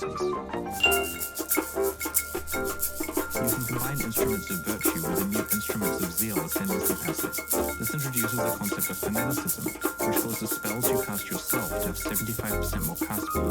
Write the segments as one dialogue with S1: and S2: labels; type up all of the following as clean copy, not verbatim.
S1: business. You can combine instruments of virtue with the new instruments of zeal ascendancy passive. This introduces the concept of fanaticism, which causes spells you cast yourself to have 75% more cast speed.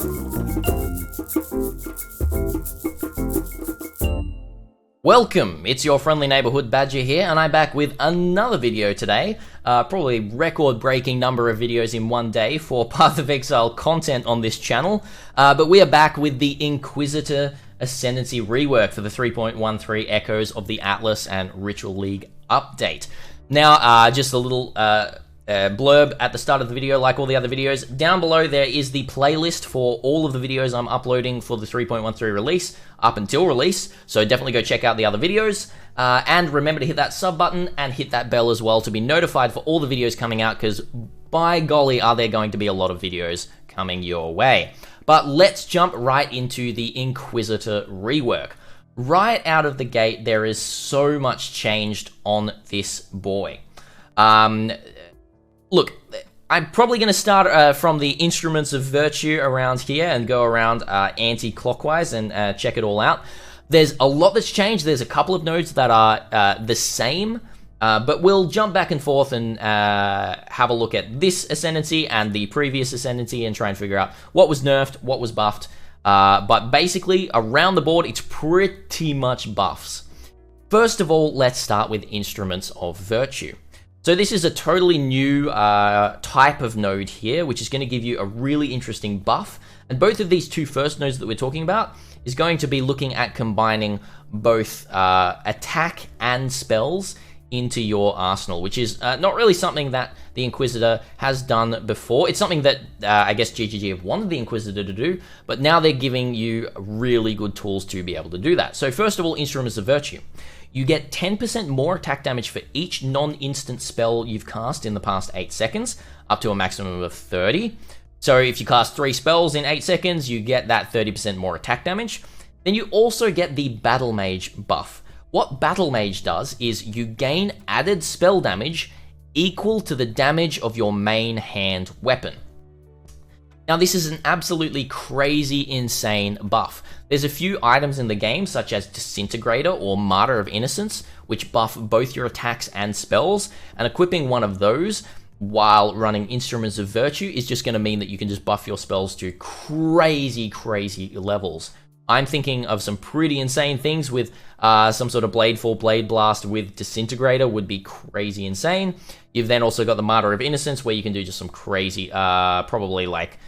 S2: Welcome, it's your friendly neighborhood Badger here, and I'm back with another video today. Probably record-breaking number of videos in one day for Path of Exile content on this channel. But we are back with the Inquisitor Ascendancy rework for the 3.13 Echoes of the Atlas and Ritual League update. Now, just a little blurb at the start of the video, like all the other videos. Down below there is the playlist for all of the videos I'm uploading for the 3.13 release, up until release, so definitely go check out the other videos. And remember to hit that sub button and hit that bell as well to be notified for all the videos coming out, because by golly are there going to be a lot of videos coming your way. But let's jump right into the Inquisitor rework. Right out of the gate, there is so much changed on this boy. Look, I'm probably going to start from the Instruments of Virtue around here and go around anti-clockwise and check it all out. There's a lot that's changed. There's a couple of nodes that are the same, but we'll jump back and forth and have a look at this Ascendancy and the previous Ascendancy and try and figure out what was nerfed, what was buffed. But basically, around the board, it's pretty much buffs. First of all, let's start with Instruments of Virtue. So this is a totally new type of node here, which is going to give you a really interesting buff. And both of these two first nodes that we're talking about is going to be looking at combining both attack and spells into your arsenal, which is not really something that the Inquisitor has done before. It's something that I guess GGG have wanted the Inquisitor to do, but now they're giving you really good tools to be able to do that. So first of all, Instruments of Virtue. You get 10% more attack damage for each non-instant spell you've cast in the past 8 seconds, up to a maximum of 30. So if you cast 3 spells in 8 seconds, you get that 30% more attack damage. Then you also get the Battlemage buff. What Battlemage does is you gain added spell damage equal to the damage of your main hand weapon. Now, this is an absolutely crazy, insane buff. There's a few items in the game, such as Disintegrator or Martyr of Innocence, which buff both your attacks and spells, and equipping one of those while running Instruments of Virtue is just going to mean that you can just buff your spells to crazy, crazy levels. I'm thinking of some pretty insane things with some sort of Bladefall, Blade Blast with Disintegrator would be crazy insane. You've then also got the Martyr of Innocence, where you can do just some crazy, probably like,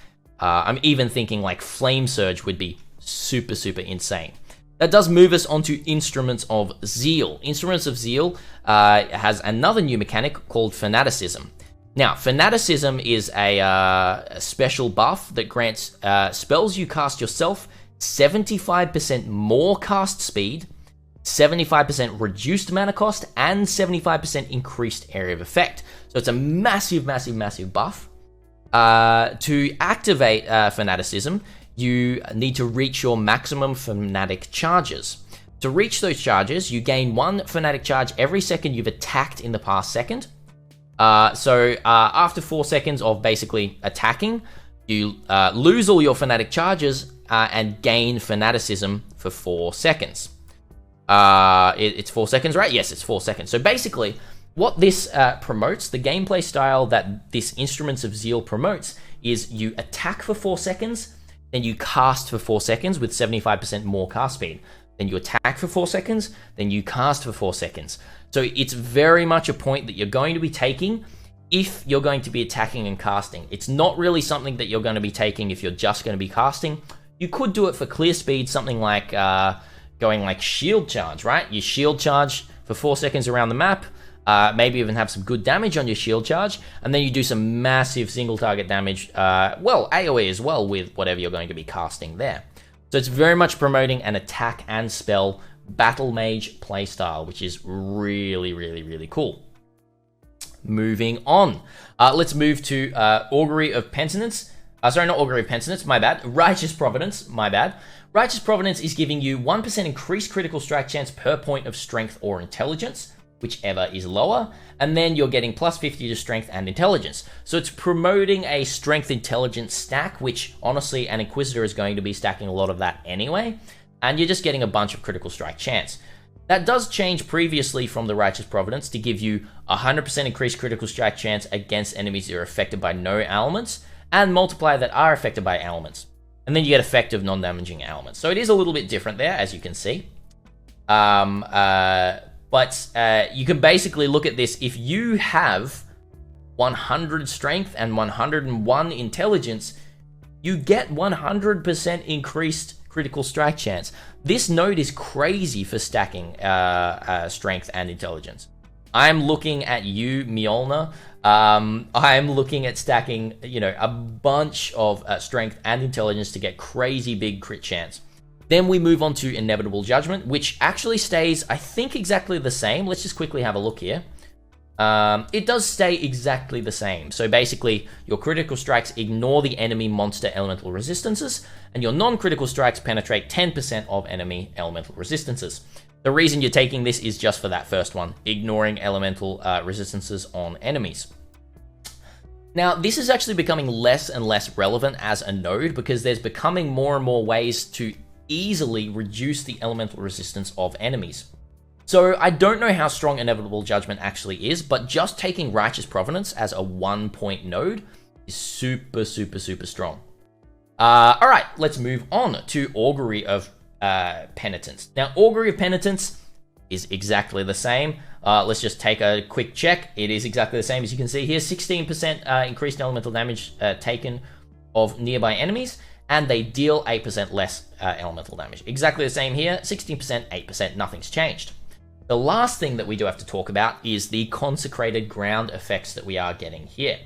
S2: I'm even thinking like Flame Surge would be super, super insane. That does move us onto Instruments of Zeal. Instruments of Zeal has another new mechanic called Fanaticism. Now, Fanaticism is a special buff that grants spells you cast yourself 75% more cast speed, 75% reduced mana cost, and 75% increased area of effect. So it's a massive, massive, massive buff. To activate Fanaticism, you need to reach your maximum Fanatic charges. To reach those charges, you gain 1 Fanatic charge every second you've attacked in the past second. So after 4 seconds of basically attacking, you lose all your Fanatic charges and gain Fanaticism for 4 seconds. It's 4 seconds, right? Yes, it's 4 seconds. So basically, what this promotes, the gameplay style that this Instruments of Zeal promotes, is you attack for 4 seconds, then you cast for 4 seconds with 75% more cast speed. Then you attack for 4 seconds, then you cast for 4 seconds. So it's very much a point that you're going to be taking if you're going to be attacking and casting. It's not really something that you're going to be taking if you're just going to be casting. You could do it for clear speed, something like going like Shield Charge, right? You Shield Charge for 4 seconds around the map, maybe even have some good damage on your Shield Charge, and then you do some massive single target damage, well, AoE as well with whatever you're going to be casting there. So it's very much promoting an attack and spell Battlemage playstyle, which is really, really, really cool. Moving on. Let's move to Augury of Penitence. Sorry, not Augury of Penitence, my bad. Righteous Providence, my bad. Righteous Providence is giving you 1% increased critical strike chance per point of strength or intelligence. whichever is lower, and then you're getting plus 50 to strength and intelligence. So it's promoting a strength intelligence stack, which honestly an Inquisitor is going to be stacking a lot of that anyway, and you're just getting a bunch of critical strike chance. That does change previously from the Righteous Providence to give you 100% increased critical strike chance against enemies that are affected by no elements, and multiply that are affected by elements. And then you get effective non-damaging elements. So it is a little bit different there, as you can see. But you can basically look at this. If you have 100 strength and 101 intelligence, you get 100% increased critical strike chance. This node is crazy for stacking strength and intelligence. I'm looking at you, Mjolnir. I'm looking at stacking, a bunch of strength and intelligence to get crazy big crit chance. Then we move on to Inevitable Judgment, which actually stays, I think, exactly the same. Let's just quickly have a look here. It does stay exactly the same. So basically, your critical strikes ignore the enemy monster elemental resistances, and your non-critical strikes penetrate 10% of enemy elemental resistances. The reason you're taking this is just for that first one, ignoring elemental resistances on enemies. Now, this is actually becoming less and less relevant as a node because there's becoming more and more ways to easily reduce the elemental resistance of enemies. So I don't know how strong Inevitable Judgment actually is, but just taking Righteous Providence as a 1-point node is super, super, super strong. All right, let's move on to Augury of Penitence. Now, Augury of Penitence is exactly the same. Let's just take a quick check. It is exactly the same as you can see here. 16% increased elemental damage taken of nearby enemies, and they deal 8% less elemental damage. Exactly the same here, 16%, 8%, nothing's changed. The last thing that we do have to talk about is the Consecrated Ground effects that we are getting here.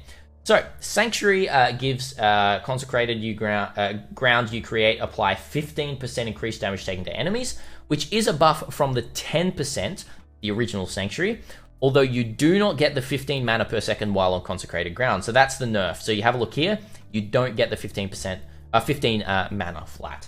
S2: So, Sanctuary gives Consecrated Ground you create apply 15% increased damage taken to enemies, which is a buff from the 10%, the original Sanctuary, although you do not get the 15 mana per second while on Consecrated Ground. So that's the nerf. So you have a look here, you don't get the 15 mana flat.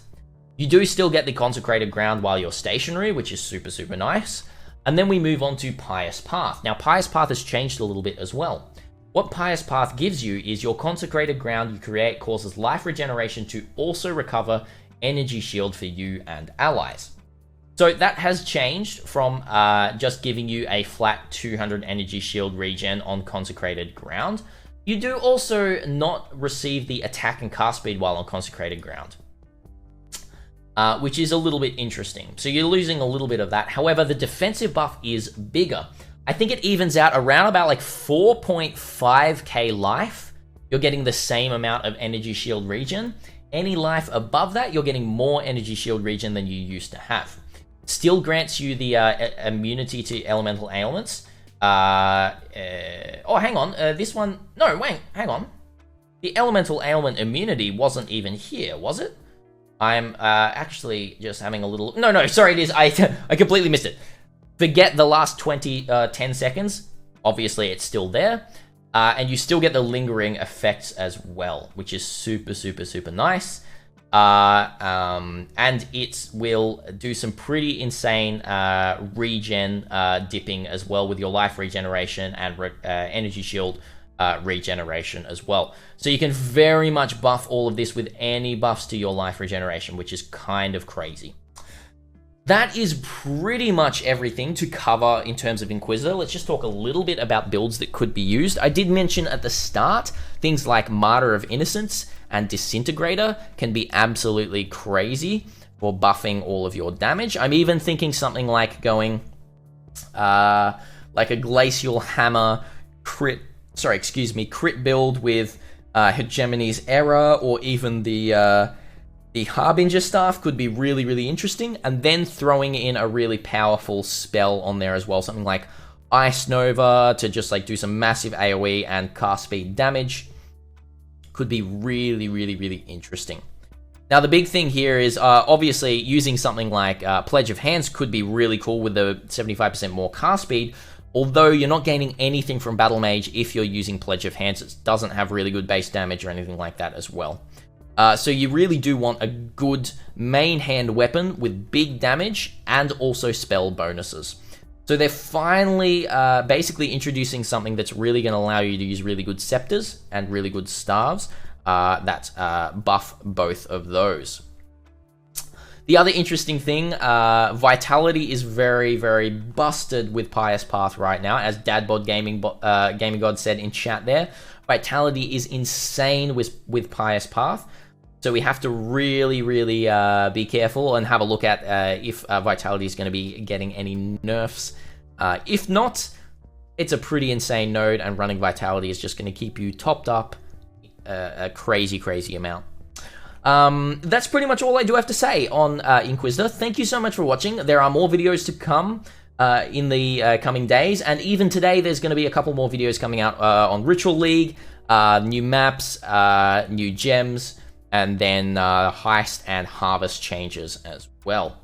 S2: You do still get the Consecrated Ground while you're stationary, which is super, super nice. And then we move on to Pious Path. Now, Pious Path has changed a little bit as well. What Pious Path gives you is your Consecrated Ground you create causes life regeneration to also recover energy shield for you and allies. So that has changed from just giving you a flat 200 energy shield regen on Consecrated Ground. You do also not receive the attack and cast speed while on Consecrated Ground, which is a little bit interesting. So you're losing a little bit of that. However, the defensive buff is bigger. I think it evens out around about like 4.5k life. You're getting the same amount of energy shield regen. Any life above that, you're getting more energy shield regen than you used to have. Still grants you the immunity to elemental ailments. Oh, hang on. This one... No, wait, hang on. The elemental ailment immunity wasn't even here, was it? I'm actually just having a little... No, sorry, it is. I completely missed it. Forget the last 10 seconds. Obviously, it's still there. And you still get the lingering effects as well, which is super, super, super nice. And it will do some pretty insane regen dipping as well with your life regeneration and energy shield regeneration as well. So you can very much buff all of this with any buffs to your life regeneration, which is kind of crazy. That is pretty much everything to cover in terms of Inquisitor. Let's just talk a little bit about builds that could be used. I did mention at the start, things like Martyr of Innocence and Disintegrator can be absolutely crazy for buffing all of your damage. I'm even thinking something like going like a Glacial Hammer crit build with Hegemony's Error, or even the Harbinger Staff could be really, really interesting, and then throwing in a really powerful spell on there as well, something like Ice Nova to just like do some massive AoE and cast speed damage. Could be really, really, really interesting. Now, the big thing here is obviously using something like Pledge of Hands could be really cool with the 75% more cast speed, although you're not gaining anything from Battlemage if you're using Pledge of Hands. It doesn't have really good base damage or anything like that as well. So you really do want a good main hand weapon with big damage and also spell bonuses. So they're finally basically introducing something that's really going to allow you to use really good scepters and really good staves that buff both of those. The other interesting thing, Vitality is very, very busted with Pious Path right now, as Dadbod Gaming God said in chat there. Vitality is insane with Pious Path, so we have to really, really be careful and have a look at if Vitality is going to be getting any nerfs. If not, it's a pretty insane node, and running Vitality is just going to keep you topped up a crazy, crazy amount. That's pretty much all I do have to say on Inquisitor. Thank you so much for watching. There are more videos to come in the coming days, and even today there's going to be a couple more videos coming out on Ritual League, new maps, new gems, and then heist and harvest changes as well.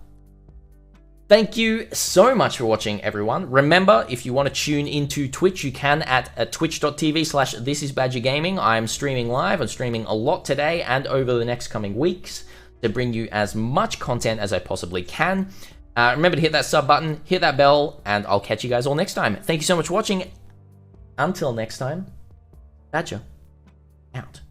S2: Thank you so much for watching, everyone. Remember, if you want to tune into Twitch, you can at twitch.tv/thisisbadgergaming. I'm streaming live. I'm streaming a lot today and over the next coming weeks to bring you as much content as I possibly can. Remember to hit that sub button, hit that bell, and I'll catch you guys all next time. Thank you so much for watching. Until next time, Badger out.